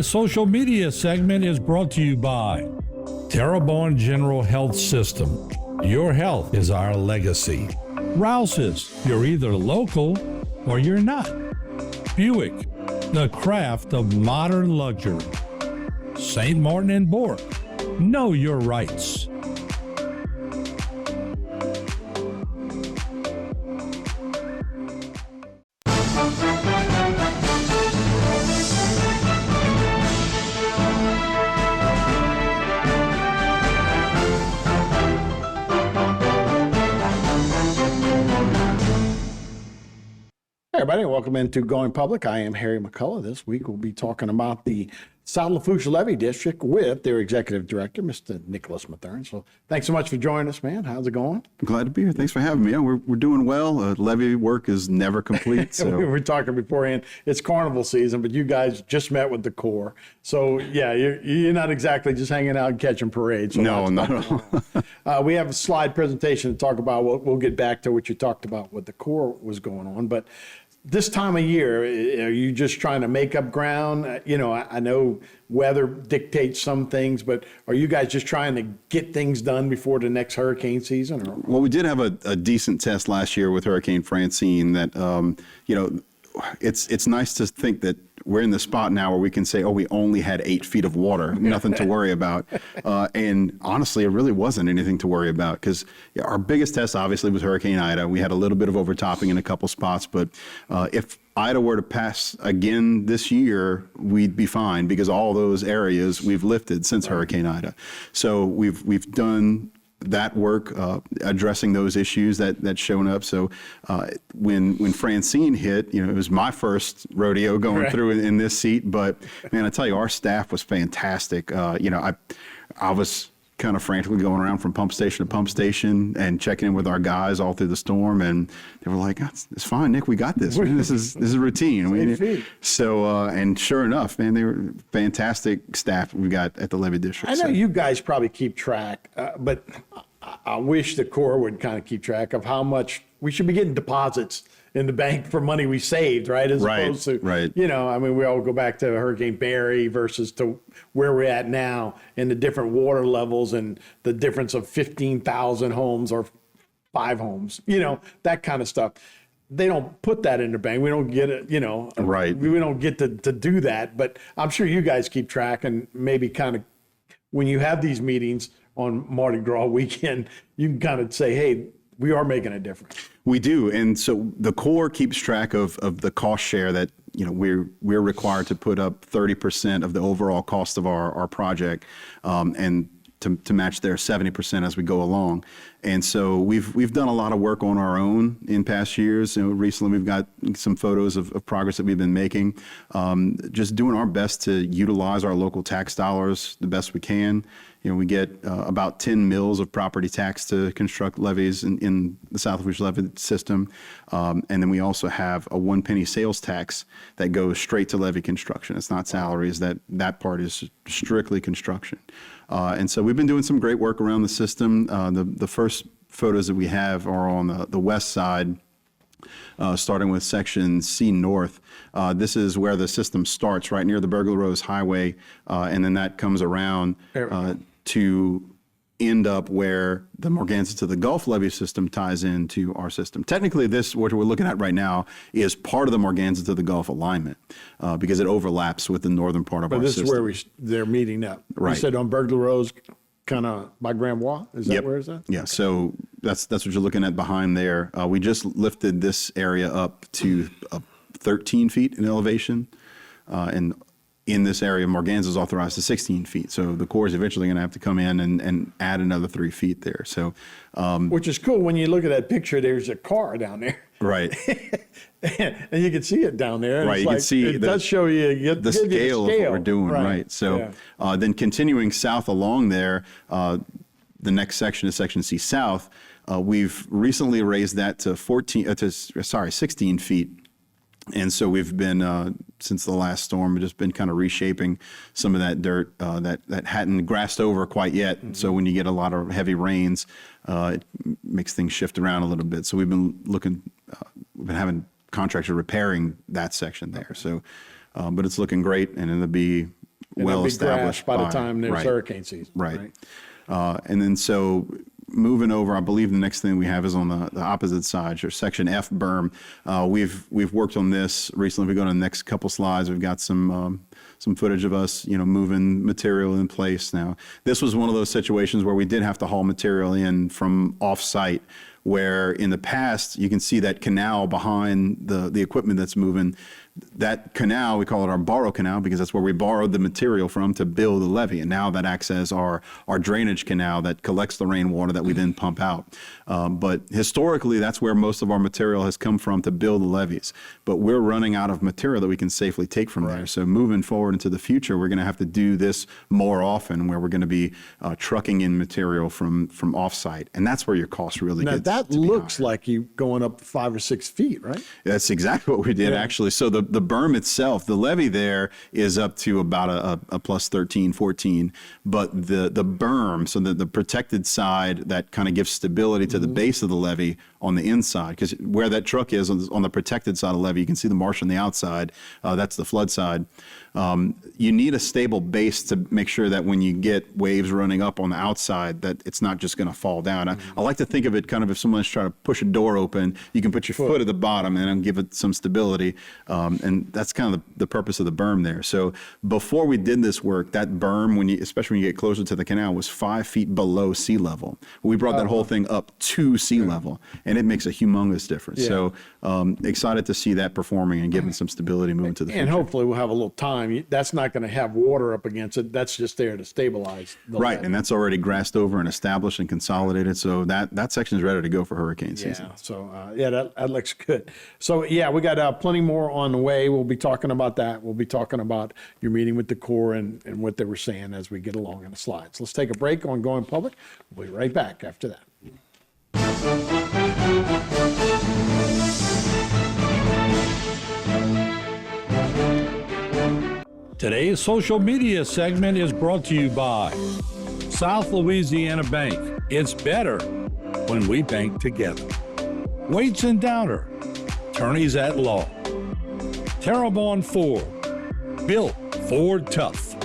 Today's social media segment is brought to you by Terrebonne General Health System. Your health is our legacy. Rouse's, you're either local or you're not. Buick, the craft of modern luxury. St. Martin and Bork, know your rights. Hey everybody, welcome into Going Public. I am Harry McCullough. This week we'll be talking about the South Lafourche Levee District with their Executive Director, Mr. Nicholas Mathern. So thanks so much for joining us, man. How's it going? I'm glad to be here. Thanks for having me. Yeah, we're doing well. Levee work is never complete. So. We were talking beforehand. It's carnival season, but you guys just met with the Corps. So yeah, you're not exactly just hanging out and catching parades. So No. We have a slide presentation to talk about. We'll get back to what you talked about, what the Corps was going on, but this time of year, are you just trying to make up ground? You know, I know weather dictates some things, but are you guys just trying to get things done before the next hurricane season? Or? Well, we did have a decent test last year with Hurricane Francine that, you know, it's nice to think that we're in the spot now where we can say, oh, we only had 8 feet of water, nothing to worry about. And honestly, it really wasn't anything to worry about because our biggest test obviously was Hurricane Ida. We had a little bit of overtopping in a couple spots, but if Ida were to pass again this year, we'd be fine because all those areas we've lifted since Hurricane Ida. So we've done that work addressing those issues that's shown up. So when Francine hit, you know, it was my first rodeo going through in this seat. But man, I tell you, our staff was fantastic. You know, I was kind of frantically going around from pump station to pump station and checking in with our guys all through the storm, and they were like, "It's fine, Nick. We got this. Man, this is routine." So and sure enough, man, they were fantastic staff we got at the Levee District. I know you guys probably keep track, but I wish the Corps would kind of keep track of how much we should be getting deposits in the bank for money we saved, right? As opposed to, you know, I mean, we all go back to Hurricane Barry versus to where we're at now and the different water levels and the difference of 15,000 homes or 5 homes, you know, that kind of stuff. They don't put that in the bank. We don't get it, you know. We don't get to do that, but I'm sure you guys keep track and maybe kind of when you have these meetings on Mardi Gras weekend, you can kind of say, hey, we are making a difference. We do, and so the Corps keeps track of the cost share that, you know, we're required to put up 30% of the overall cost of our project, and to match their 70% as we go along. And so we've done a lot of work on our own in past years. You know, recently we've got some photos of progress that we've been making, just doing our best to utilize our local tax dollars the best we can. You know, we get about 10 mills of property tax to construct levees in the South Lafourche levee system. And then we also have a 1 penny sales tax that goes straight to levee construction. It's not salaries. That part is strictly construction. And so we've been doing some great work around the system. The first photos that we have are on the west side, starting with section C North. This is where the system starts, right near the Burglar Rose Highway, and then that comes around to end up where the Morganza to the Gulf levee system ties into our system. Technically, this, what we're looking at right now, is part of the Morganza to the Gulf alignment because it overlaps with the northern part of our system. But this is where they're meeting up. Right. You said on Burglar Rose, kind of by Grand Bois? Is that where is that? Yeah, so that's what you're looking at behind there. We just lifted this area up to 13 feet in elevation, and in this area, Morganza is authorized to 16 feet. So the Corps is eventually going to have to come in and add another 3 feet there. So, which is cool. When you look at that picture, there's a car down there. Right. And you can see it down there. Right. You can see it does show you the scale of what we're doing. Right. So then continuing south along there, the next section is section C South. We've recently raised that to 16 feet. And so we've been, since the last storm, we've just been kind of reshaping some of that dirt that hadn't grassed over quite yet. Mm-hmm. So when you get a lot of heavy rains, it makes things shift around a little bit. So we've been having contractors repairing that section there. So, but it's looking great, and it'll be well established by the time there's hurricane season. Right. And then so moving over, I believe the next thing we have is on the opposite side, your section F berm. We've worked on this recently. If we go to the next couple slides, we've got some footage of us, moving material in place. Now, this was one of those situations where we did have to haul material in from off-site, where in the past, you can see that canal behind the equipment that's moving. That canal, we call it our borrow canal because that's where we borrowed the material from to build the levee. And now that acts as our drainage canal that collects the rainwater that we then pump out. But historically, that's where most of our material has come from to build the levees. But we're running out of material that we can safely take from there. So moving forward into the future, we're going to have to do this more often, where we're going to be trucking in material from offsite. And that's where your cost really gets that looks like you going up 5 or 6 feet, right? That's exactly what we did, actually. So the berm itself, the levee there is up to about a plus 13, 14. But the berm, so the protected side that kind of gives stability to the base of the levee on the inside, because where that truck is on the protected side of the levee, you can see the marsh on the outside. That's the flood side. You need a stable base to make sure that when you get waves running up on the outside, that it's not just going to fall down. I like to think of it kind of if someone's trying to push a door open, you can put your foot at the bottom and then give it some stability. And that's kind of the purpose of the berm there. So before we did this work, that berm, especially when you get closer to the canal, was 5 feet below sea level. We brought that whole thing up to sea level, and it makes a humongous difference. So excited to see that performing and giving some stability moving to the future. And hopefully we'll have a little time. That's not going to have water up against it. That's just there to stabilize the Right, and that's already grassed over and established and consolidated. So that section is ready to go for hurricane season. Yeah, so that looks good. So we got plenty more on the way. We'll be talking about that. We'll be talking about your meeting with the Corps and what they were saying as we get along in the slides. Let's take a break on Going Public. We'll be right back after that. Today's social media segment is brought to you by South Louisiana Bank. It's better when we bank together. Waits and Downer, attorneys at law. Terrebonne Ford, built Ford tough.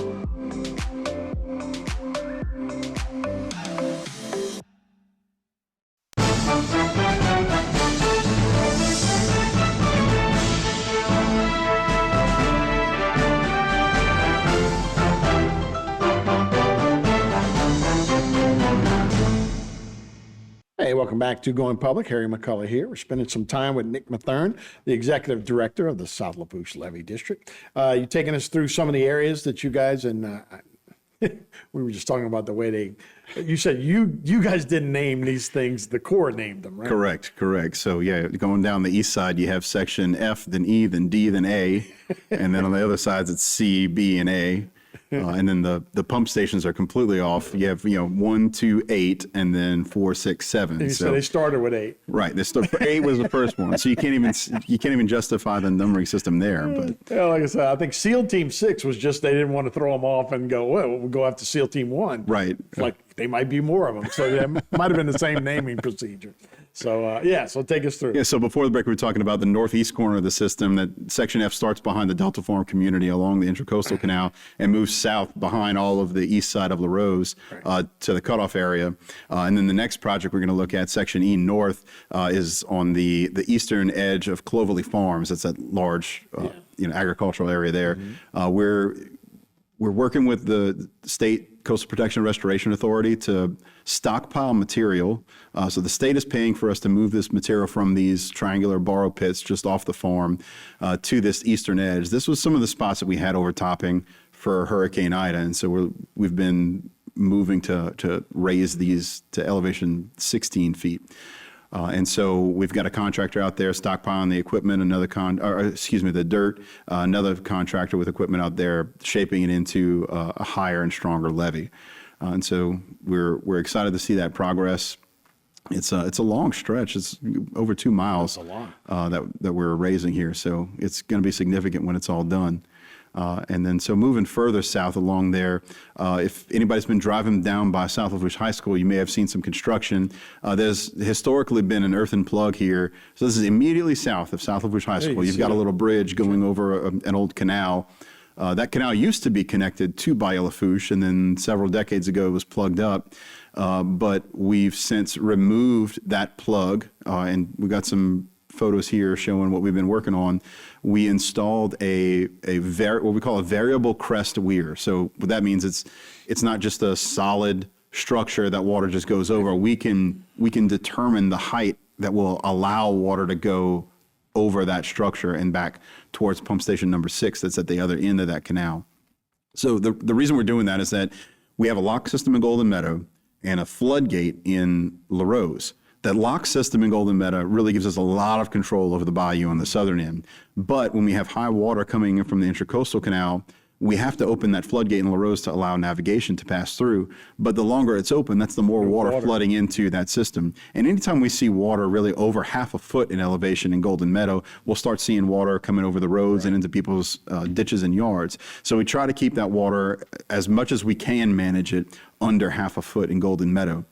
Hey, welcome back to Going Public. Harry McCullough here. We're spending some time with Nick Mathern, the Executive Director of the South Lafourche Levee District. You're taking us through some of the areas that you guys, and we were just talking about the way you said you guys didn't name these things, the Corps named them, right? Correct. So going down the east side, you have section F, then E, then D, then A. And then on the other sides, it's C, B, and A. And then the pump stations are completely off. You have 1, 2, 8, and then 4, 6, 7. So they started with 8. Right. 8 was the first one. So you can't even justify the numbering system there. But like I said, I think SEAL Team 6 was just they didn't want to throw them off and go, well, we'll go after SEAL Team 1. Right. Like they might be more of them. So it might have been the same naming procedure. So so take us through. Yeah. So before the break, we were talking about the northeast corner of the system. That section F starts behind the Delta Farm community along the Intracoastal Canal and moves south behind all of the east side of La Rose to the cutoff area. And then the next project we're going to look at, section E north, is on the eastern edge of Cloverleaf Farms. It's that large agricultural area there. We're working with the state Coastal Protection and Restoration Authority to stockpile material. So the state is paying for us to move this material from these triangular borrow pits just off the farm to this eastern edge. This was some of the spots that we had overtopping for Hurricane Ida. And so we've been moving to raise these to elevation 16 feet. And so we've got a contractor out there stockpiling the equipment, the dirt, another contractor with equipment out there shaping it into a higher and stronger levee. And so we're excited to see that progress. It's a long stretch. It's over 2 miles that we're raising here. So it's going to be significant when it's all done. And then so moving further south along there, if anybody's been driving down by South Lafourche High School, you may have seen some construction. There's historically been an earthen plug here. So this is immediately south of South Lafourche High School. You've got a little bridge going over an old canal. That canal used to be connected to Bayou Lafourche, and then several decades ago it was plugged up. But we've since removed that plug, and we got some photos here showing what we've been working on. We installed what we call a variable crest weir. So what that means, it's not just a solid structure that water just goes over. We can determine the height that will allow water to go over that structure and back towards pump station number 6 that's at the other end of that canal. So the reason we're doing that is that we have a lock system in Golden Meadow and a floodgate in LaRose. That lock system in Golden Meadow really gives us a lot of control over the bayou on the southern end. But when we have high water coming in from the Intracoastal Canal, we have to open that floodgate in LaRose to allow navigation to pass through. But the longer it's open, that's the more water flooding into that system. And anytime we see water really over half a foot in elevation in Golden Meadow, we'll start seeing water coming over the roads and into people's ditches and yards. So we try to keep that water, as much as we can manage it, under half a foot in Golden Meadow.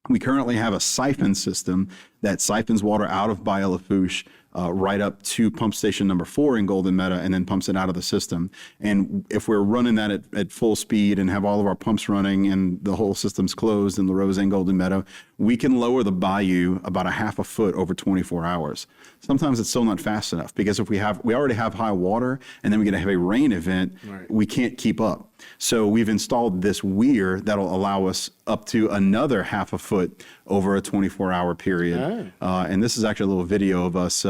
We currently have a siphon system that siphons water out of Bayou Lafourche right up to pump station number 4 in Golden Meadow, and then pumps it out of the system. And if we're running that at full speed and have all of our pumps running and the whole system's closed in LaRose and Golden Meadow, we can lower the bayou about a half a foot over 24 hours. Sometimes it's still not fast enough, because if we already have high water and then we get a heavy rain event, we can't keep up. So we've installed this weir that'll allow us up to another half a foot over a 24-hour period. And this is actually a little video of us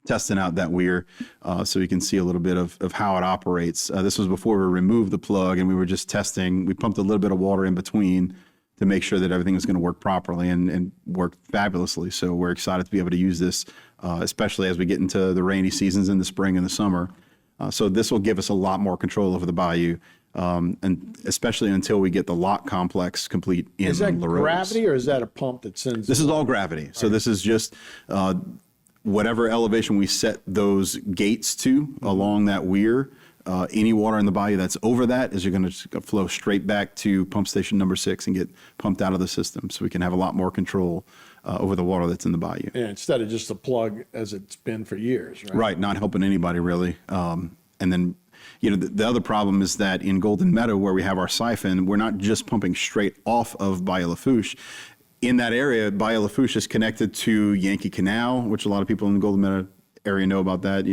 testing out that weir, so you can see a little bit of how it operates. This was before we removed the plug, and we were just testing. We pumped a little bit of water in between to make sure that everything was going to work properly, and work fabulously. So we're excited to be able to use this, especially as we get into the rainy seasons in the spring and the summer. So this will give us a lot more control over the bayou, and especially until we get the lock complex complete in LaRose. Is that gravity, or is that a pump that sends? This is all gravity. So this is just whatever elevation we set those gates to along that weir. Any water in the bayou that's over that is going to flow straight back to pump station number 6 and get pumped out of the system, so we can have a lot more control over the water that's in the bayou. Yeah, instead of just a plug as it's been for years, right? Right, not helping anybody really. And then, the other problem is that in Golden Meadow, where we have our siphon, we're not just pumping straight off of Bayou Lafourche. In that area, Bayou Lafourche is connected to Yankee Canal, which a lot of people in the Golden Meadow area know about that.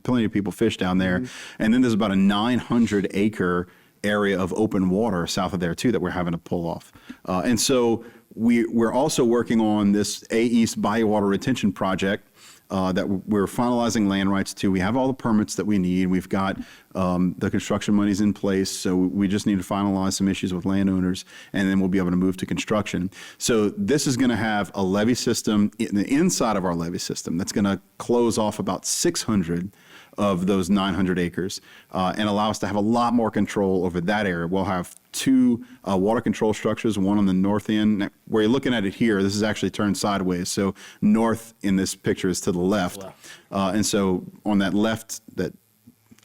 Plenty of people fish down there. And then there's about a 900-acre area of open water south of there too that we're having to pull off. And so we're also working on this A East Bayou Water Retention Project that we're finalizing land rights to. We have all the permits that we need. We've got the construction monies in place, so we just need to finalize some issues with landowners, and then we'll be able to move to construction. So this is going to have a levee system in the inside of our levee system that's going to close off about 600 of those 900 acres and allow us to have a lot more control over that area. We'll have 2 water control structures, one on the north end. Now, where you're looking at it here, this is actually turned sideways. So north in this picture is to the left. And so on that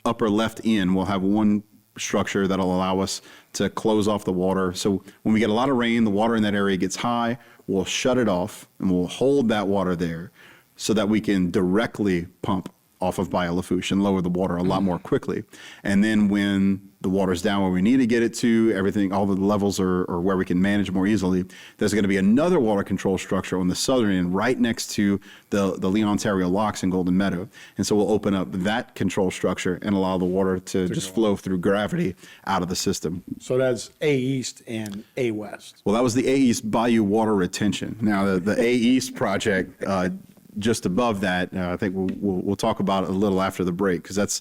upper left end, we'll have one structure that'll allow us to close off the water. So when we get a lot of rain, the water in that area gets high, we'll shut it off and we'll hold that water there so that we can directly pump off of Bayou Lafourche and lower the water a lot more quickly. And then when the water's down where we need to get it to, everything, all the levels are where we can manage more easily, there's going to be another water control structure on the southern end right next to the Lee Ontario locks in Golden Meadow. And so we'll open up that control structure and allow the water to just flow through gravity out of the system. So that's A East and A West. Well, that was the A East Bayou Water Retention. Now the A East project, just above that, I think we'll talk about it a little after the break, because that's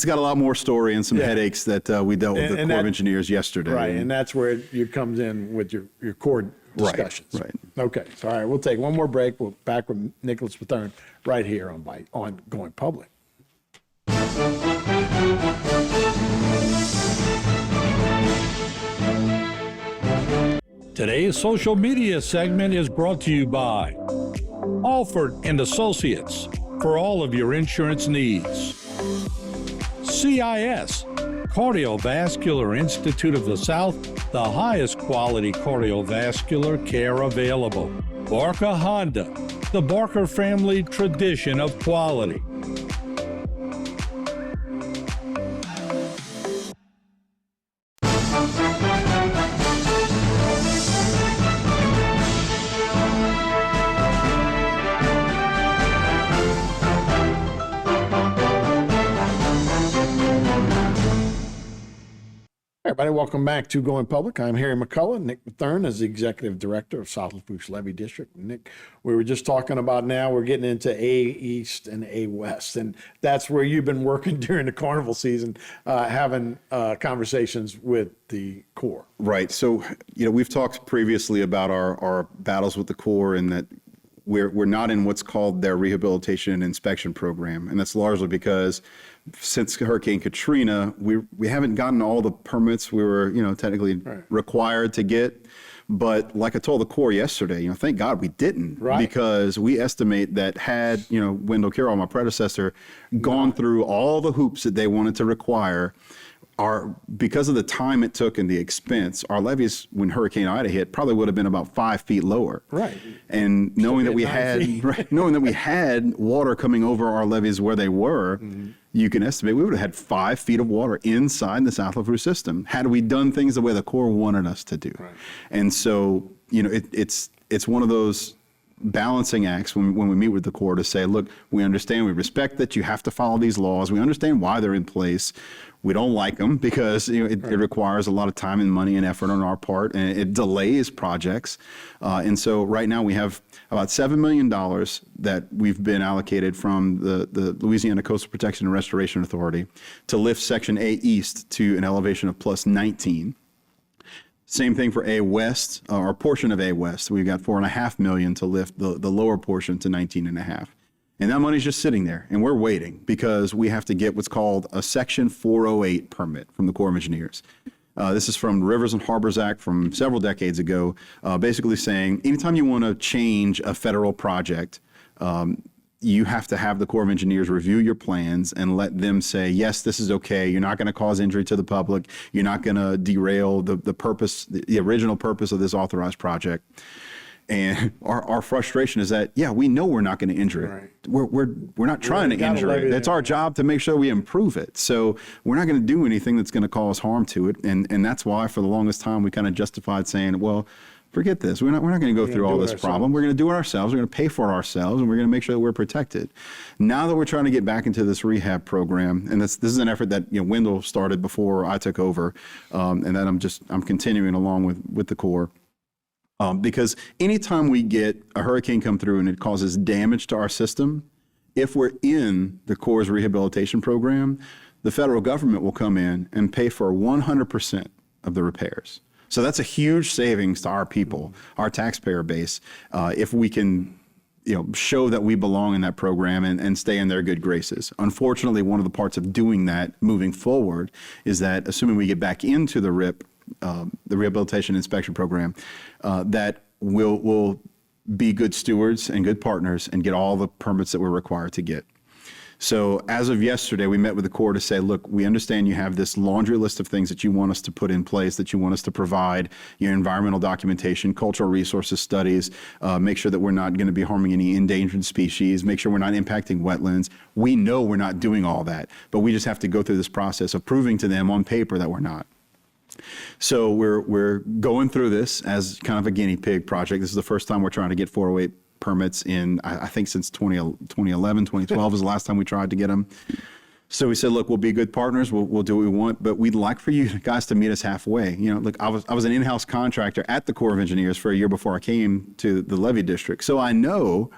got a lot more story and some headaches that we dealt with the Corps of Engineers yesterday. Right, and that's where it comes in with your core discussions. Right. Okay, so all right, we'll take one more break. We'll back with Nicholas Bethune right here on Going Public. Today's social media segment is brought to you by Alford and Associates for all of your insurance needs. CIS, Cardiovascular Institute of the South, the highest quality cardiovascular care available. Barker Honda, the Barker family tradition of quality. Everybody, welcome back to Going Public. I'm Harry McCullough. Nick Mathern is the Executive Director of South Lafourche Levee District. Nick, we were just talking about now we're getting into A East and A West, and that's where you've been working during the carnival season, having conversations with the Corps. Right. So, we've talked previously about our battles with the Corps and that we're not in what's called their rehabilitation and inspection program. And that's largely because since Hurricane Katrina, we haven't gotten all the permits we were, technically required to get. But like I told the Corps yesterday, thank God we didn't, because we estimate that had, Wendell Carroll, my predecessor, gone through all the hoops that they wanted to require, because of the time it took and the expense, our levees, when Hurricane Ida hit, probably would have been about 5 feet lower. Right. And knowing that we had water coming over our levees where they were, you can estimate we would have had 5 feet of water inside the South Lafourche system had we done things the way the Corps wanted us to do. Right. And so, it's one of those balancing acts when we meet with the Corps to say, look, we understand, we respect that you have to follow these laws. We understand why they're in place. We don't like them because it requires a lot of time and money and effort on our part, and it delays projects. And so right now we have about $7 million that we've been allocated from the Louisiana Coastal Protection and Restoration Authority to lift Section A East to an elevation of plus 19. Same thing for A West, or portion of A West. We've got $4.5 million to lift the lower portion to 19.5. And that money's just sitting there, and we're waiting because we have to get what's called a Section 408 permit from the Corps of Engineers. This is from the Rivers and Harbors Act from several decades ago, basically saying anytime you want to change a federal project, you have to have the Corps of Engineers review your plans and let them say, yes, this is okay. You're not going to cause injury to the public. You're not going to derail the purpose, the original purpose of this authorized project. And our frustration is that, we know we're not going to injure it. Right. We're not trying to injure it. It's our job to make sure we improve it. So we're not going to do anything that's going to cause harm to it. And that's why for the longest time we kind of justified saying, well, forget this. We're not going to go through all this problem. We're going to do it ourselves. We're going to pay for it ourselves, and we're going to make sure that we're protected. Now that we're trying to get back into this rehab program, and this is an effort that Wendell started before I took over, and that I'm continuing along with the Corps. Because anytime we get a hurricane come through and it causes damage to our system, if we're in the Corps' rehabilitation program, the federal government will come in and pay for 100% of the repairs. So that's a huge savings to our people, our taxpayer base, if we can show that we belong in that program and stay in their good graces. Unfortunately, one of the parts of doing that moving forward is that assuming we get back into the RIP, the Rehabilitation Inspection Program, that we'll be good stewards and good partners and get all the permits that we're required to get. So as of yesterday, we met with the Corps to say, look, we understand you have this laundry list of things that you want us to put in place, that you want us to provide, your environmental documentation, cultural resources studies, make sure that we're not going to be harming any endangered species, make sure we're not impacting wetlands. We know we're not doing all that, but we just have to go through this process of proving to them on paper that we're not. So we're going through this as kind of a guinea pig project. This is the first time we're trying to get 408 permits in, I think since 2011, 2012 was the last time we tried to get them. So we said, look, we'll be good partners. We'll do what we want, but we'd like for you guys to meet us halfway. Look, I was an in-house contractor at the Corps of Engineers for a year before I came to the Levee District. So I know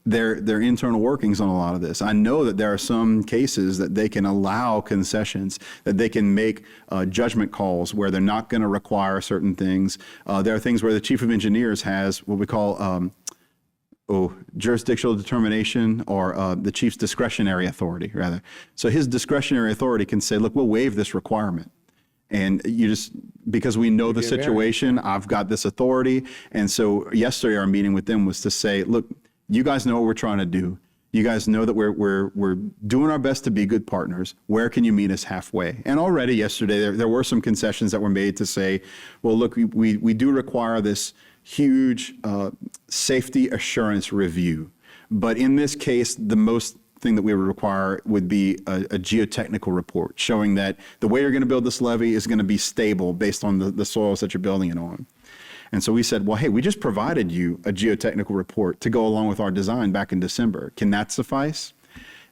their internal workings on a lot of this. I know that there are some cases that they can allow concessions, that they can make judgment calls where they're not going to require certain things. There are things where the Chief of Engineers has what we call jurisdictional determination, or the chief's discretionary authority, rather. So his discretionary authority can say, look, we'll waive this requirement. And because we know the situation, I've got this authority. And so yesterday our meeting with them was to say, look, you guys know what we're trying to do. You guys know that we're doing our best to be good partners. Where can you meet us halfway? And already yesterday there were some concessions that were made to say, well, look, we do require this huge safety assurance review. But in this case, the most thing that we would require would be a geotechnical report showing that the way you're going to build this levee is going to be stable based on the soils that you're building it on. And so we said, well, hey, we just provided you a geotechnical report to go along with our design back in December. Can that suffice?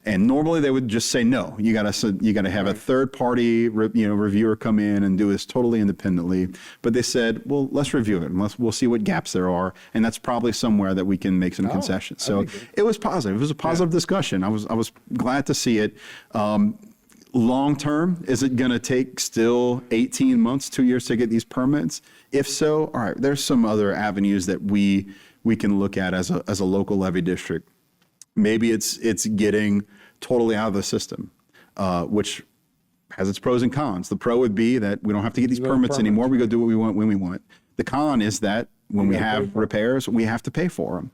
And normally they would just say no. You got to have a third party reviewer come in and do this totally independently. But they said, well, let's review it and we'll see what gaps there are, and that's probably somewhere that we can make some concessions. So it was positive. It was a positive discussion. I was glad to see it. Long term, is it going to take still 18 months, 2 years to get these permits? If so, all right, there's some other avenues that we can look at as a local levee district. Maybe it's getting totally out of the system, which has its pros and cons. The pro would be that we don't have to get these permits anymore. We go do what we want when we want. The con is that when we have repairs, we have to pay for them.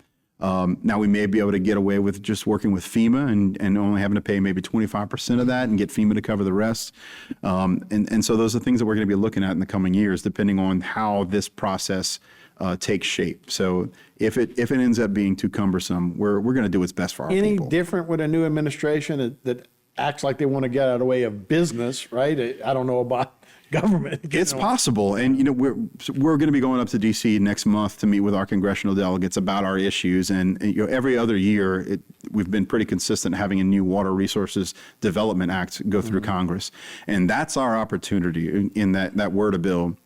Now we may be able to get away with just working with FEMA and only having to pay maybe 25% of that and get FEMA to cover the rest. And so those are things that we're going to be looking at in the coming years, depending on how this process takes shape. So if it ends up being too cumbersome, we're going to do what's best for our people. Any different with a new administration that acts like they want to get out of the way of business, right? I don't know about government. It's possible. And, we're going to be going up to D.C. next month to meet with our congressional delegates about our issues. And every other year, we've been pretty consistent having a new Water Resources Development Act go through Congress. And that's our opportunity in that word of bill.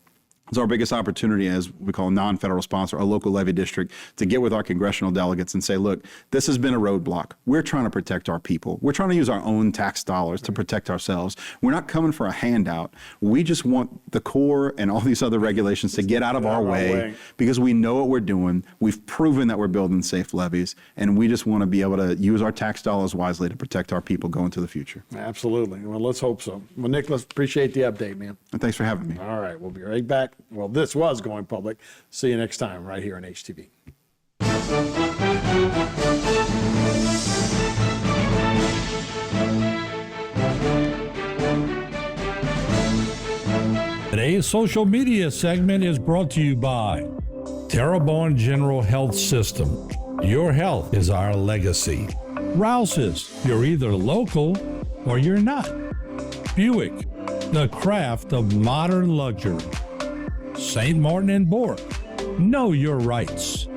It's our biggest opportunity, as we call a non-federal sponsor, a local levee district, to get with our congressional delegates and say, look, this has been a roadblock. We're trying to protect our people. We're trying to use our own tax dollars to protect ourselves. We're not coming for a handout. We just want the Corps and all these other regulations to get out of our way because we know what we're doing. We've proven that we're building safe levees, and we just want to be able to use our tax dollars wisely to protect our people going to the future. Absolutely. Well, let's hope so. Well, Nicholas, appreciate the update, man. And thanks for having me. All right. We'll be right back. Well, this was Going Public. See you next time right here on HTV. Today's social media segment is brought to you by Terrebonne General Health System. Your health is our legacy. Rouse's, you're either local or you're not. Buick, the craft of modern luxury. St. Martin and Bork, know your rights.